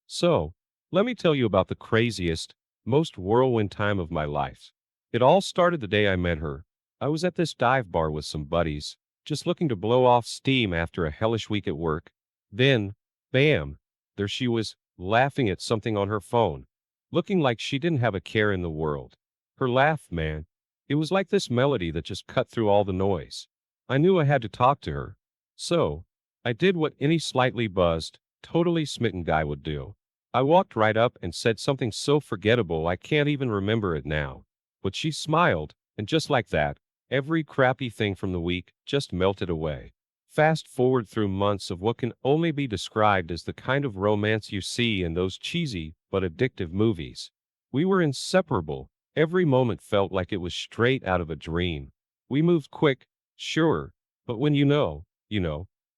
So, let me tell you about the craziest, most whirlwind time of my life. It all started the day I met her. I was at this dive bar with some buddies, just looking to blow off steam after a hellish week at work. Then, bam, there she was, laughing at something on her phone, looking like she didn't have a care in the world. Her laugh, man, it was like this melody that just cut through all the noise. I knew I had to talk to her. So, I did what any slightly buzzed, totally smitten guy would do. I walked right up and said something so forgettable I can't even remember it now. But she smiled, and just like that, every crappy thing from the week just melted away. Fast forward through months of what can only be described as the kind of romance you see in those cheesy but addictive movies. We were inseparable. Every moment felt like it was straight out of a dream. We moved quick, sure, but when you know,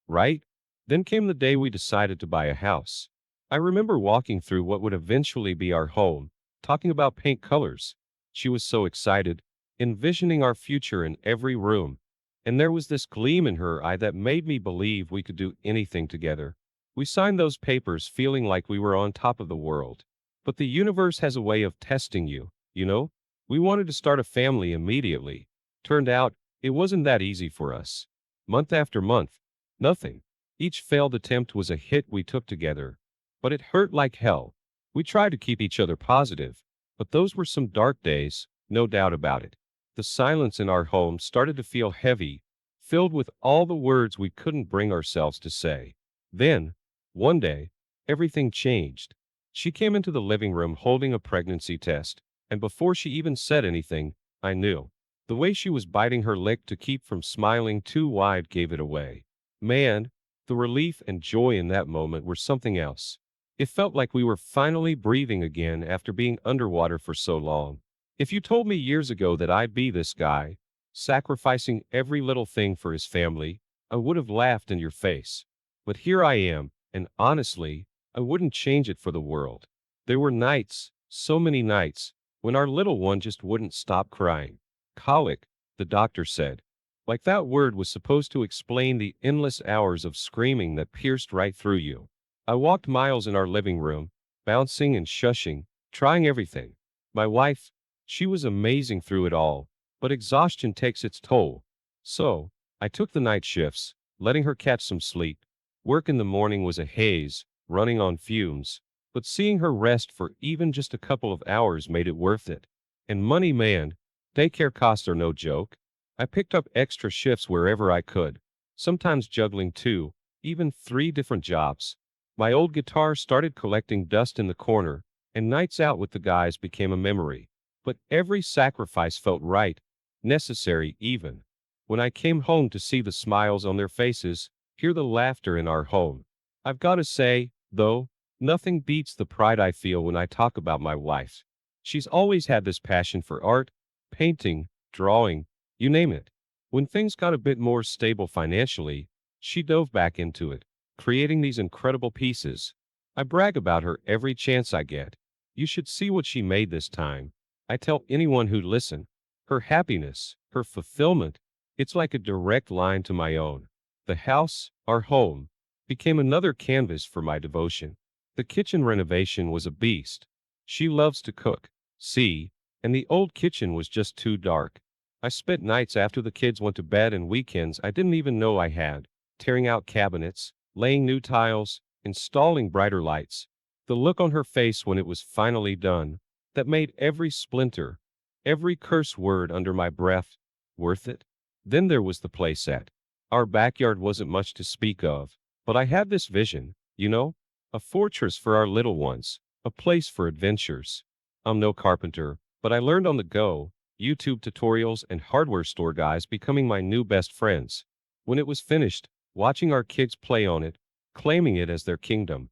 right? Then came the day we decided to buy a house. I remember walking through what would eventually be our home, talking about paint colors. She was so excited, envisioning our future in every room. And there was this gleam in her eye that made me believe we could do anything together. We signed those papers feeling like we were on top of the world. But the universe has a way of testing you, you know? We wanted to start a family immediately. Turned out, it wasn't that easy for us. Month after month, nothing. Each failed attempt was a hit we took together. But it hurt like hell. We tried to keep each other positive, but those were some dark days, no doubt about it. The silence in our home started to feel heavy, filled with all the words we couldn't bring ourselves to say. Then, one day, everything changed. She came into the living room holding a pregnancy test, and before she even said anything, I knew. The way she was biting her lip to keep from smiling too wide gave it away. Man, the relief and joy in that moment were something else. It felt like we were finally breathing again after being underwater for so long. If you told me years ago that I'd be this guy, sacrificing every little thing for his family, I would have laughed in your face. But here I am, and honestly, I wouldn't change it for the world. There were nights, so many nights, when our little one just wouldn't stop crying. Colic, the doctor said. Like that word was supposed to explain the endless hours of screaming that pierced right through you. I walked miles in our living room, bouncing and shushing, trying everything. My wife, she was amazing through it all, but exhaustion takes its toll. So, I took the night shifts, letting her catch some sleep. Work in the morning was a haze, running on fumes, but seeing her rest for even just a couple of hours made it worth it. And money, man, daycare costs are no joke. I picked up extra shifts wherever I could, sometimes juggling two, even three different jobs. My old guitar started collecting dust in the corner, and nights out with the guys became a memory. But every sacrifice felt right, necessary even. When I came home to see the smiles on their faces, hear the laughter in our home. I've got to say, though, nothing beats the pride I feel when I talk about my wife. She's always had this passion for art, painting, drawing, you name it. When things got a bit more stable financially, she dove back into it, creating these incredible pieces. I brag about her every chance I get. You should see what she made this time. I tell anyone who'd listen. Her happiness, her fulfillment, it's like a direct line to my own. The house, our home, became another canvas for my devotion. The kitchen renovation was a beast. She loves to cook, see, and the old kitchen was just too dark. I spent nights after the kids went to bed and weekends I didn't even know I had, tearing out cabinets, laying new tiles, installing brighter lights. The look on her face when it was finally done, that made every splinter, every curse word under my breath, worth it. Then there was the playset. Our backyard wasn't much to speak of, but I had this vision, a fortress for our little ones, a place for adventures. I'm no carpenter, but I learned on the go, YouTube tutorials and hardware store guys becoming my new best friends. When it was finished, watching our kids play on it, claiming it as their kingdom,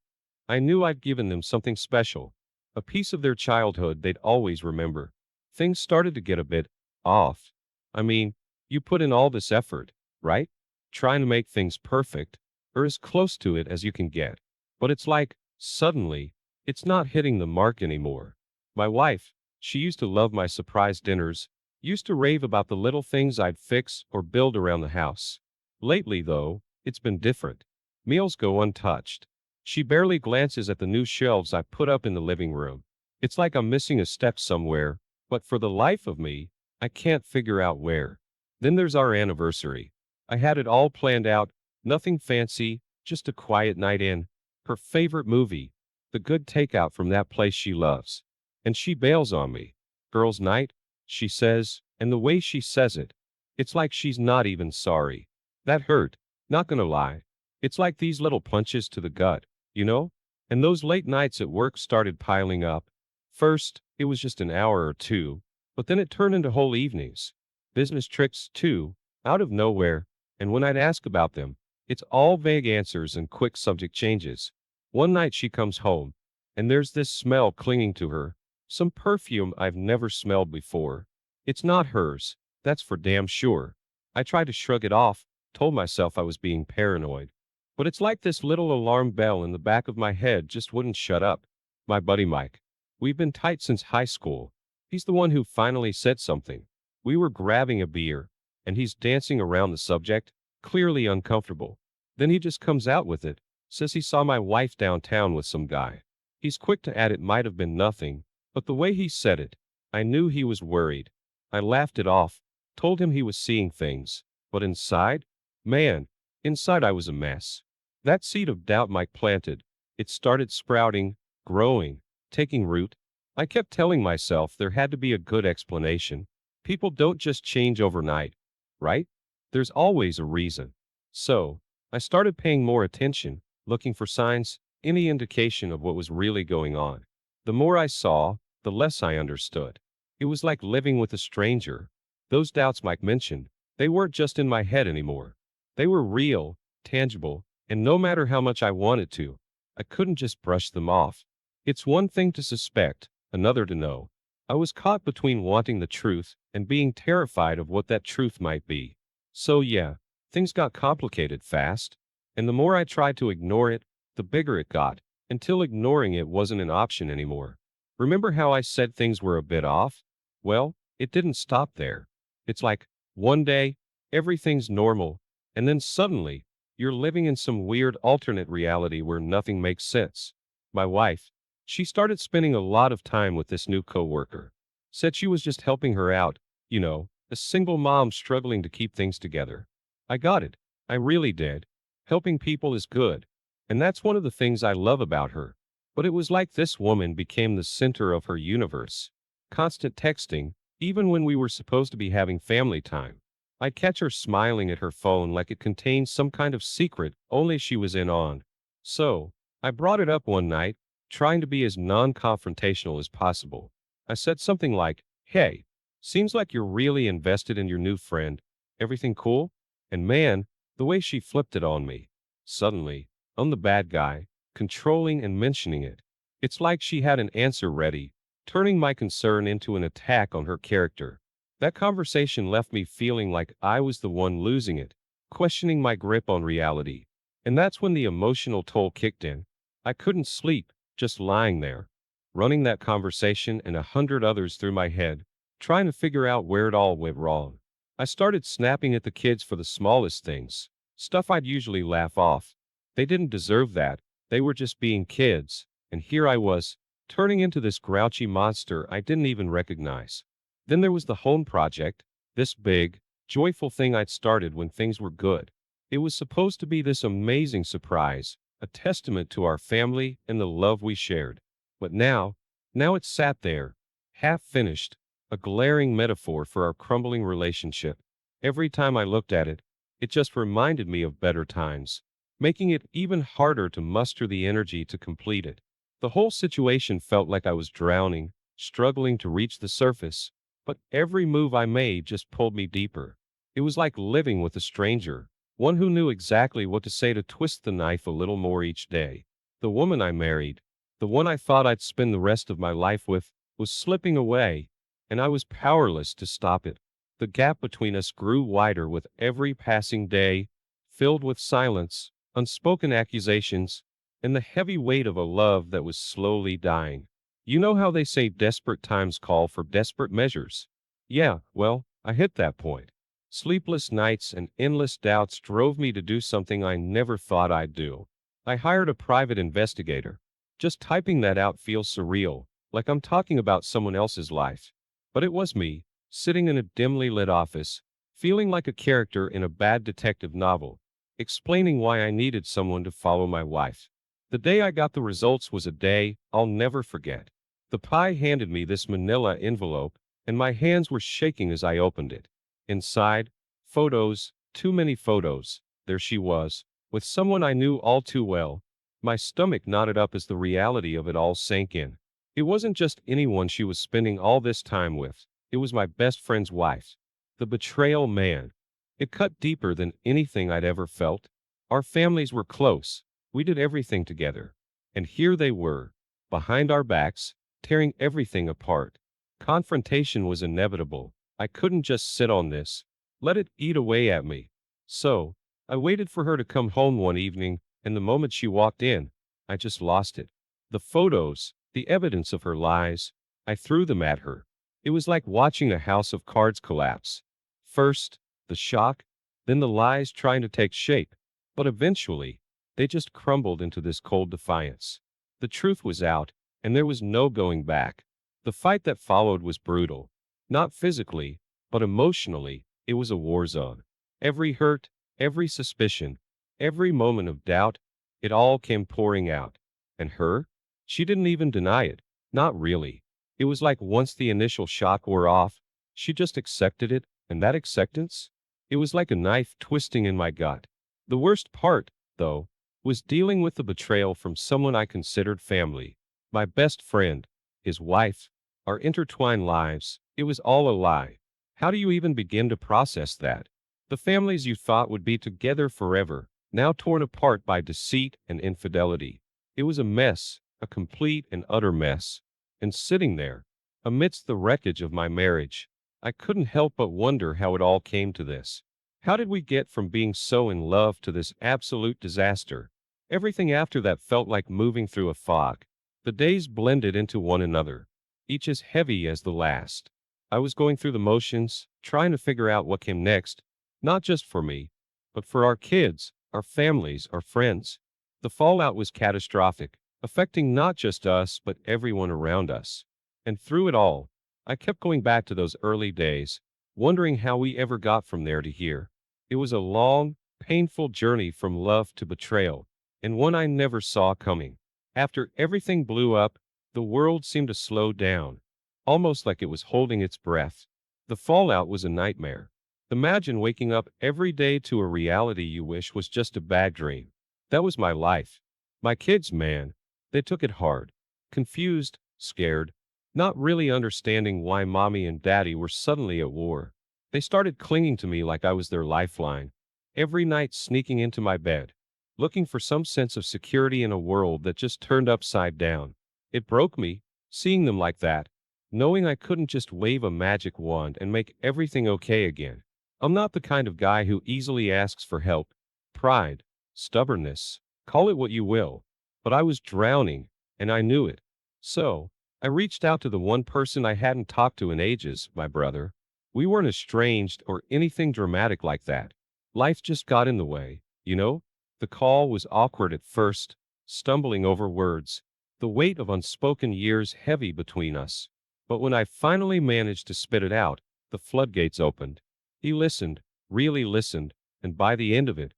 I knew I'd given them something special, a piece of their childhood they'd always remember. Things started to get a bit off. I mean, you put in all this effort, right? Trying to make things perfect, or as close to it as you can get. But it's like, suddenly, it's not hitting the mark anymore. My wife, she used to love my surprise dinners, used to rave about the little things I'd fix or build around the house. Lately, though, it's been different. Meals go untouched. She barely glances at the new shelves I put up in the living room. It's like I'm missing a step somewhere, but for the life of me, I can't figure out where. Then there's our anniversary. I had it all planned out, nothing fancy, just a quiet night in, her favorite movie, the good takeout from that place she loves. And she bails on me. Girls' night, she says, and the way she says it, it's like she's not even sorry. That hurt, not gonna lie. It's like these little punches to the gut, you know? And those late nights at work started piling up. First, it was just an hour or two, but then it turned into whole evenings. Business tricks, too, out of nowhere, and when I'd ask about them, it's all vague answers and quick subject changes. One night she comes home, and there's this smell clinging to her, some perfume I've never smelled before. It's not hers, that's for damn sure. I tried to shrug it off, told myself I was being paranoid. But it's like this little alarm bell in the back of my head just wouldn't shut up. My buddy Mike. We've been tight since high school. He's the one who finally said something. We were grabbing a beer, and he's dancing around the subject, clearly uncomfortable. Then he just comes out with it, says he saw my wife downtown with some guy. He's quick to add it might have been nothing, but the way he said it, I knew he was worried. I laughed it off, told him he was seeing things. But inside? Man, inside I was a mess. That seed of doubt Mike planted, it started sprouting, growing, taking root. I kept telling myself there had to be a good explanation. People don't just change overnight, right? There's always a reason. So, I started paying more attention, looking for signs, any indication of what was really going on. The more I saw, the less I understood. It was like living with a stranger. Those doubts Mike mentioned, they weren't just in my head anymore. They were real, tangible, and no matter how much I wanted to, I couldn't just brush them off. It's one thing to suspect, another to know. I was caught between wanting the truth and being terrified of what that truth might be. So yeah, things got complicated fast, and the more I tried to ignore it, the bigger it got, until ignoring it wasn't an option anymore. Remember how I said things were a bit off? Well, it didn't stop there. It's like, one day, everything's normal, and then suddenly, you're living in some weird alternate reality where nothing makes sense. My wife, she started spending a lot of time with this new coworker. Said she was just helping her out, you know, a single mom struggling to keep things together. I got it. I really did. Helping people is good. And that's one of the things I love about her. But it was like this woman became the center of her universe. Constant texting, even when we were supposed to be having family time. I'd catch her smiling at her phone like it contained some kind of secret only she was in on. So, I brought it up one night, trying to be as non-confrontational as possible. I said something like, "Hey, seems like you're really invested in your new friend. Everything cool?" And man, the way she flipped it on me. Suddenly, I'm the bad guy, controlling and mentioning it. It's like she had an answer ready, turning my concern into an attack on her character. That conversation left me feeling like I was the one losing it, questioning my grip on reality. And that's when the emotional toll kicked in. I couldn't sleep, just lying there, running that conversation and 100 others through my head, trying to figure out where it all went wrong. I started snapping at the kids for the smallest things, stuff I'd usually laugh off. They didn't deserve that, they were just being kids, and here I was, turning into this grouchy monster I didn't even recognize. Then there was the home project, this big, joyful thing I'd started when things were good. It was supposed to be this amazing surprise, a testament to our family and the love we shared. But now it sat there, half finished, a glaring metaphor for our crumbling relationship. Every time I looked at it, it just reminded me of better times, making it even harder to muster the energy to complete it. The whole situation felt like I was drowning, struggling to reach the surface, but every move I made just pulled me deeper. It was like living with a stranger, one who knew exactly what to say to twist the knife a little more each day. The woman I married, the one I thought I'd spend the rest of my life with, was slipping away, and I was powerless to stop it. The gap between us grew wider with every passing day, filled with silence, unspoken accusations, and the heavy weight of a love that was slowly dying. You know how they say desperate times call for desperate measures? Yeah, well, I hit that point. Sleepless nights and endless doubts drove me to do something I never thought I'd do. I hired a private investigator. Just typing that out feels surreal, like I'm talking about someone else's life. But it was me, sitting in a dimly lit office, feeling like a character in a bad detective novel, explaining why I needed someone to follow my wife. The day I got the results was a day I'll never forget. The PI handed me this manila envelope, and my hands were shaking as I opened it. Inside, photos, too many photos. There she was, with someone I knew all too well. My stomach knotted up as the reality of it all sank in. It wasn't just anyone she was spending all this time with. It was my best friend's wife. The betrayal, man. It cut deeper than anything I'd ever felt. Our families were close. We did everything together. And here they were, behind our backs, tearing everything apart. Confrontation was inevitable. I couldn't just sit on this, let it eat away at me. So, I waited for her to come home one evening, and the moment she walked in, I just lost it. The photos, the evidence of her lies, I threw them at her. It was like watching a house of cards collapse. First, the shock, then the lies trying to take shape. But eventually, they just crumbled into this cold defiance. The truth was out, and there was no going back. The fight that followed was brutal. Not physically, but emotionally, it was a war zone. Every hurt, every suspicion, every moment of doubt, it all came pouring out. And her? She didn't even deny it. Not really. It was like once the initial shock wore off, she just accepted it, and that acceptance? It was like a knife twisting in my gut. The worst part, though, was dealing with the betrayal from someone I considered family. My best friend, his wife, our intertwined lives. It was all a lie. How do you even begin to process that? The families you thought would be together forever, now torn apart by deceit and infidelity. It was a mess, a complete and utter mess. And sitting there, amidst the wreckage of my marriage, I couldn't help but wonder how it all came to this. How did we get from being so in love to this absolute disaster? Everything after that felt like moving through a fog. The days blended into one another, each as heavy as the last. I was going through the motions, trying to figure out what came next, not just for me, but for our kids, our families, our friends. The fallout was catastrophic, affecting not just us, but everyone around us. And through it all, I kept going back to those early days, wondering how we ever got from there to here. It was a long, painful journey from love to betrayal, and one I never saw coming. After everything blew up, the world seemed to slow down, almost like it was holding its breath. The fallout was a nightmare. Imagine waking up every day to a reality you wish was just a bad dream. That was my life. My kids, man, they took it hard. Confused, scared, not really understanding why mommy and daddy were suddenly at war. They started clinging to me like I was their lifeline, every night sneaking into my bed, looking for some sense of security in a world that just turned upside down. It broke me, seeing them like that, knowing I couldn't just wave a magic wand and make everything okay again. I'm not the kind of guy who easily asks for help. Pride, stubbornness, call it what you will. But I was drowning, and I knew it. So, I reached out to the one person I hadn't talked to in ages, my brother. We weren't estranged or anything dramatic like that. Life just got in the way, you know? The call was awkward at first, stumbling over words, the weight of unspoken years heavy between us. But when I finally managed to spit it out, the floodgates opened. He listened, really listened, and by the end of it,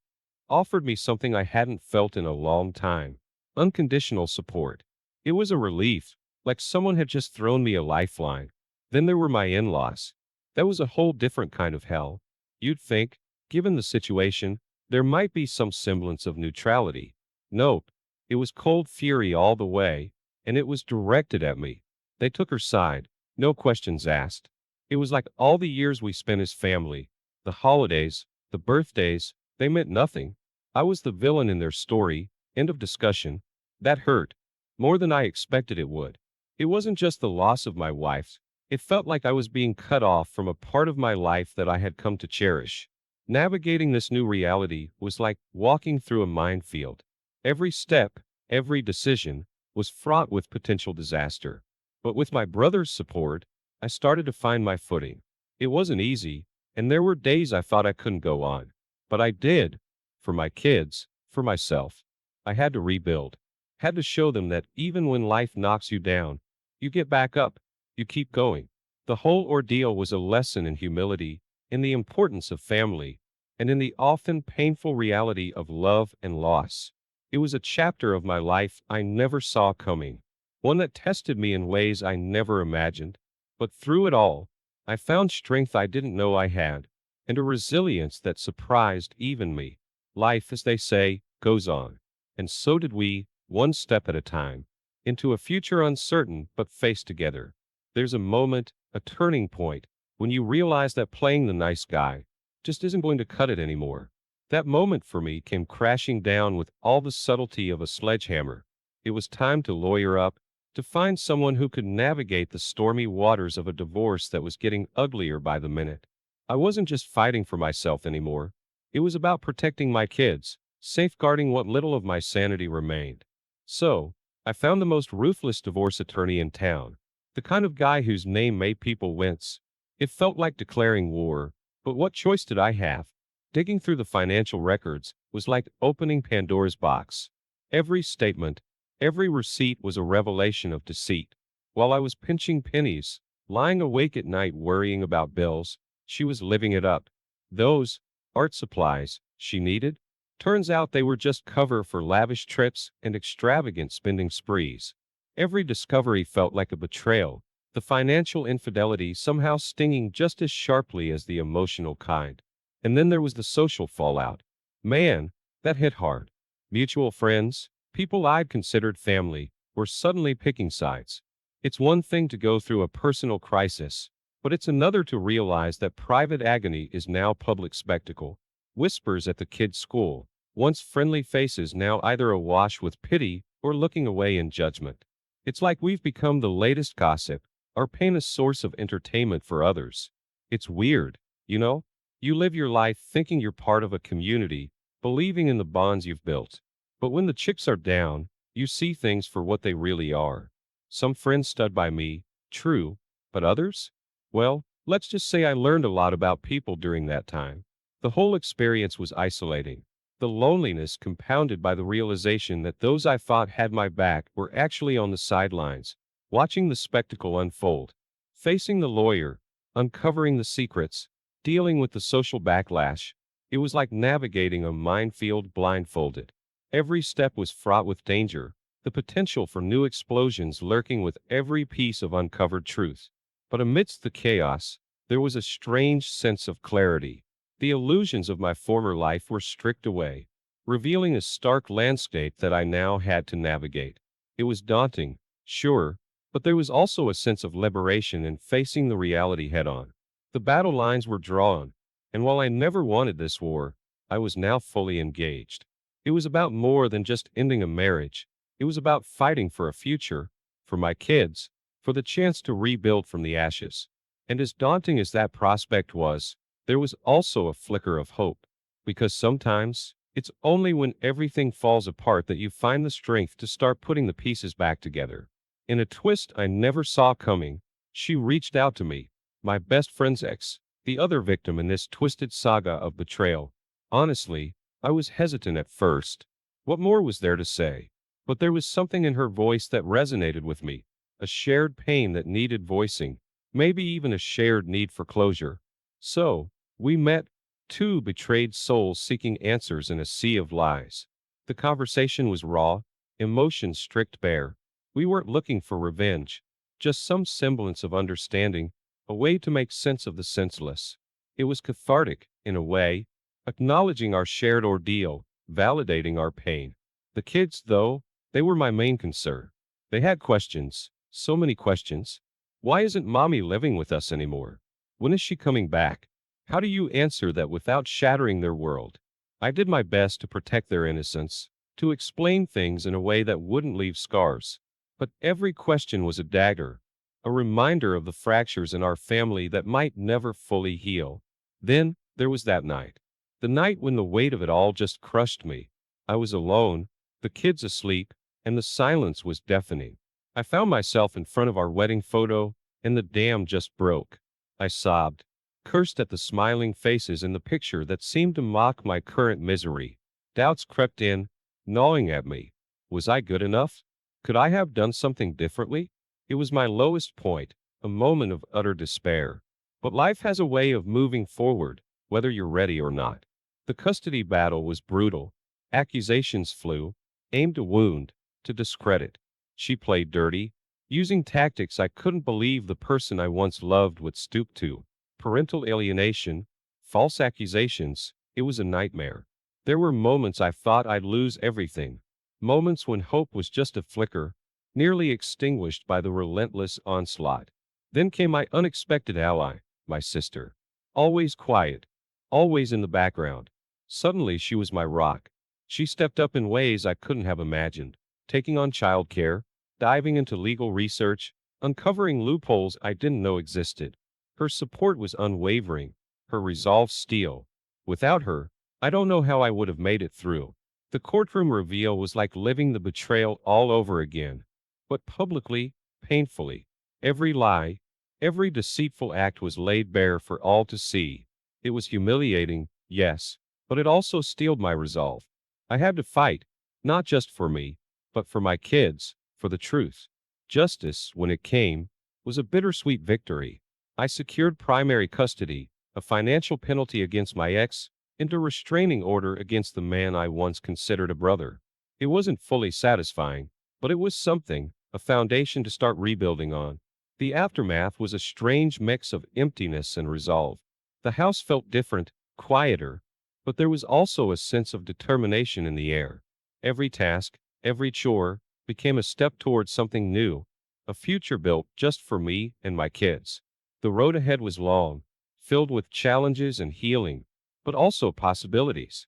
offered me something I hadn't felt in a long time. Unconditional support. It was a relief, like someone had just thrown me a lifeline. Then there were my in-laws. That was a whole different kind of hell. You'd think, given the situation, there might be some semblance of neutrality. Nope. It was cold fury all the way, and it was directed at me. They took her side, no questions asked. It was like all the years we spent as family, the holidays, the birthdays, they meant nothing. I was the villain in their story, end of discussion. That hurt, more than I expected it would. It wasn't just the loss of my wife. It felt like I was being cut off from a part of my life that I had come to cherish. Navigating this new reality was like walking through a minefield. Every step, every decision, was fraught with potential disaster. But with my brother's support, I started to find my footing. It wasn't easy, and there were days I thought I couldn't go on. But I did. For my kids, for myself. I had to rebuild. Had to show them that even when life knocks you down, you get back up, you keep going. The whole ordeal was a lesson in humility, in the importance of family, and in the often painful reality of love and loss. It was a chapter of my life I never saw coming, one that tested me in ways I never imagined. But through it all, I found strength I didn't know I had, and a resilience that surprised even me. Life, as they say, goes on. And so did we, one step at a time, into a future uncertain but faced together. There's a moment, a turning point, when you realize that playing the nice guy just isn't going to cut it anymore. That moment for me came crashing down with all the subtlety of a sledgehammer. It was time to lawyer up, to find someone who could navigate the stormy waters of a divorce that was getting uglier by the minute. I wasn't just fighting for myself anymore. It was about protecting my kids, safeguarding what little of my sanity remained. So, I found the most ruthless divorce attorney in town, the kind of guy whose name made people wince. It felt like declaring war, but what choice did I have? Digging through the financial records was like opening Pandora's box. Every statement, every receipt was a revelation of deceit. While I was pinching pennies, lying awake at night worrying about bills, she was living it up. Those art supplies she needed, turns out they were just cover for lavish trips and extravagant spending sprees. Every discovery felt like a betrayal, the financial infidelity somehow stinging just as sharply as the emotional kind. And then there was the social fallout. Man, that hit hard. Mutual friends, people I'd considered family, were suddenly picking sides. It's one thing to go through a personal crisis, but it's another to realize that private agony is now public spectacle. Whispers at the kids' school, once friendly faces now either awash with pity or looking away in judgment. It's like we've become the latest gossip, our pain a source of entertainment for others. It's weird, you know? You live your life thinking you're part of a community, believing in the bonds you've built. But when the chips are down, you see things for what they really are. Some friends stood by me, true, but others? Well, let's just say I learned a lot about people during that time. The whole experience was isolating. The loneliness compounded by the realization that those I thought had my back were actually on the sidelines, watching the spectacle unfold, facing the lawyer, uncovering the secrets, dealing with the social backlash. It was like navigating a minefield blindfolded. Every step was fraught with danger, the potential for new explosions lurking with every piece of uncovered truth. But amidst the chaos, there was a strange sense of clarity. The illusions of my former life were stripped away, revealing a stark landscape that I now had to navigate. It was daunting, sure, but there was also a sense of liberation in facing the reality head on. The battle lines were drawn, and while I never wanted this war, I was now fully engaged. It was about more than just ending a marriage. It was about fighting for a future, for my kids, for the chance to rebuild from the ashes. And as daunting as that prospect was, there was also a flicker of hope, because sometimes it's only when everything falls apart that you find the strength to start putting the pieces back together. In a twist I never saw coming, she reached out to me, my best friend's ex, the other victim in this twisted saga of betrayal. Honestly, I was hesitant at first. What more was there to say? But there was something in her voice that resonated with me, a shared pain that needed voicing, maybe even a shared need for closure. So, we met, two betrayed souls seeking answers in a sea of lies. The conversation was raw, emotions stripped bare. We weren't looking for revenge, just some semblance of understanding, a way to make sense of the senseless. It was cathartic, in a way, acknowledging our shared ordeal, validating our pain. The kids, though, they were my main concern. They had questions, so many questions. Why isn't mommy living with us anymore? When is she coming back? How do you answer that without shattering their world? I did my best to protect their innocence, to explain things in a way that wouldn't leave scars. But every question was a dagger, a reminder of the fractures in our family that might never fully heal. Then, there was that night. The night when the weight of it all just crushed me. I was alone, the kids asleep, and the silence was deafening. I found myself in front of our wedding photo, and the dam just broke. I sobbed, cursed at the smiling faces in the picture that seemed to mock my current misery. Doubts crept in. gnawing at me. Was I good enough? Could I have done something differently? It was my lowest point, a moment of utter despair. But life has a way of moving forward, whether you're ready or not. The custody battle was brutal. Accusations flew, aimed to wound, to discredit. She played dirty, using tactics I couldn't believe the person I once loved would stoop to. Parental alienation, false accusations, it was a nightmare. There were moments I thought I'd lose everything, moments when hope was just a flicker, nearly extinguished by the relentless onslaught. Then came my unexpected ally, my sister. Always quiet, always in the background. Suddenly she was my rock. She stepped up in ways I couldn't have imagined, taking on childcare, diving into legal research, uncovering loopholes I didn't know existed. Her support was unwavering, her resolve steel. Without her, I don't know how I would have made it through. The courtroom reveal was like living the betrayal all over again, but publicly, painfully. Every lie, every deceitful act was laid bare for all to see. It was humiliating, yes, but it also steeled my resolve. I had to fight, not just for me, but for my kids, for the truth. Justice, when it came, was a bittersweet victory. I secured primary custody, a financial penalty against my ex, and a restraining order against the man I once considered a brother. It wasn't fully satisfying, but it was something, a foundation to start rebuilding on. The aftermath was a strange mix of emptiness and resolve. The house felt different, quieter, but there was also a sense of determination in the air. Every task, every chore, became a step towards something new, a future built just for me and my kids. The road ahead was long, filled with challenges and healing, but also possibilities.